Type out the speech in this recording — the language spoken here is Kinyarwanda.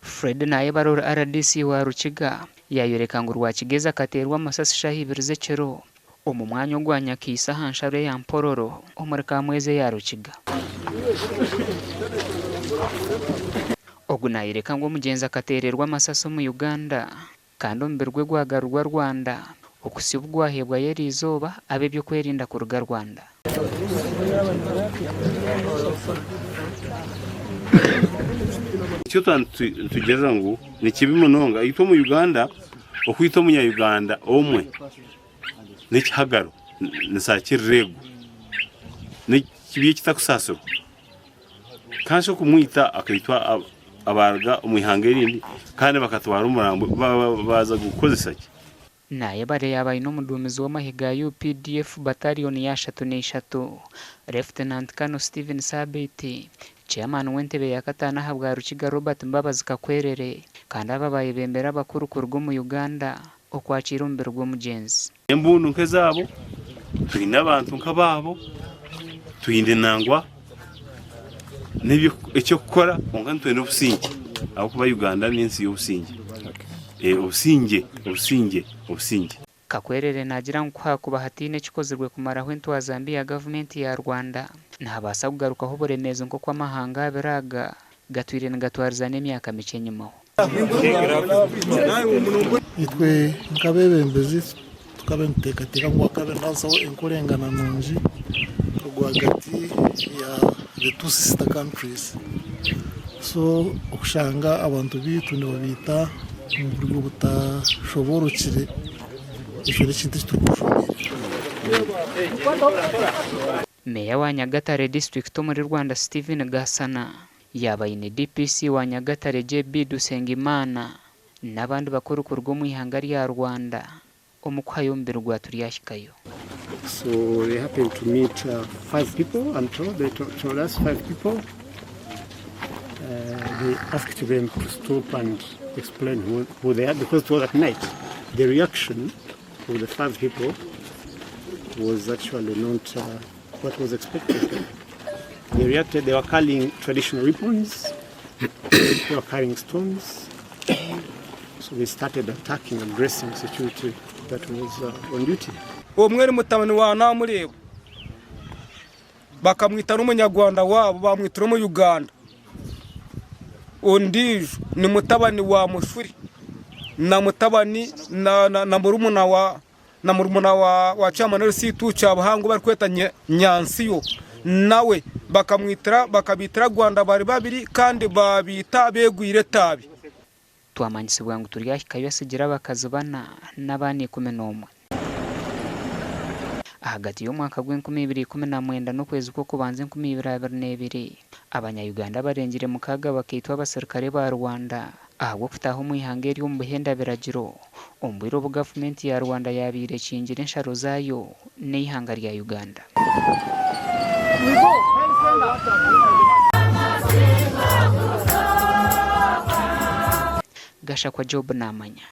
Fred naye barora RDC wa Rukiga yayoreka ngo Rwakigeza katerwa amasasi shahibirize kero omu mwanya ogwanya kisa hanshare ya Mpororo omurika mweze ya Rukiga. Ogunayireka ngo mugenza katererwa amasasi mu Uganda kandi ombirwe gwagarurwa Rwanda okusibwa yaheebwayo eriizooba abe byo kwerinda kuruga Rwanda. Icyo tugeza ngo ni kibi munonga ito mu Uganda okwita mu Uganda omwe n'ikihagaro nisakirrego nikibiye kitakusasiro kanso kumwita akaitwa abarga omwihanga erindi kandi bakatwara umurambo baza gukozesa ki. Naye bare yabaye n'omuduumizi w'amahiga ya UPDF battalion ya 3 Lieutenant Colonel Steven Sabiti chairman w'entebe ya katana habwa Rukiga Robert Mbabazi kakwerere kandi ababaye bembera bakuru kurwo mu Uganda okwakira umbere gw'omugenzi. Embundu nk'ezabo tuyina abantu nk'ababo tuyinde nangwa n'ibyo icyo gukora onga ntwene obusinge aho kuba Uganda n'ensi y'obusinge. Obusinge kakwerere nagira nkwa kubahatine kikozerwe kumaraho entwa Zambia government ya Rwanda ntabasa kugarukaho uburemezo nko kw'amahanga biraga gatwire n'gatwariza n'emyaka mike nyuma. Itwe nkabebembezi tukabentekatira ngo akabendaso enkurengana nunji rwagati ya the two sister countries. So okushanga abantu bitu nibabita mu buryo butashoborokire ishuri kintu kitukushomera. Meya wa Nyagatare district muri Rwanda Steven Gasana yabaye ni DPC wa Nyagatare JB Dusengimana n'abandi bakuru kurwo mu ihanga rya Rwanda omukwayombere rwa turiyashikayo. So they happened to meet 5 people. I'm told they told us 5 people. They asked them to stop and explain who they are because it was at night. The reaction of the 5 people was actually not what was expected. They reacted, they were carrying traditional weapons, they were carrying stones. So they started attacking, aggressing security that was on duty. Omwere mutabani wa namureba bakamwita n'umunyarwanda wabo bamwitira mu Uganda. Ondiju ni mutabani wa mushuri na mutabani na murumuna wa chairman situ cyabuhango bari kweta Nyansiyo nawe bakabitira Rwanda bari babiri kandi babita begwire tabi. Twamanyisibwa ngo turiyashikayo asigira bakazi bana n'abani 11 hagati y'umwaka w'2019 no kwezi ko kubanze 2022 abanya-Uganda barengire mu kaga bakitwa abaserukare ba Rwanda ahubwo kutaho mu ihanga eri mu buhenda biragiro ombwiro bu government ya Rwanda yabire kingira insharo zayo n'ihanga rya Uganda. Gasha kwa Job namanya.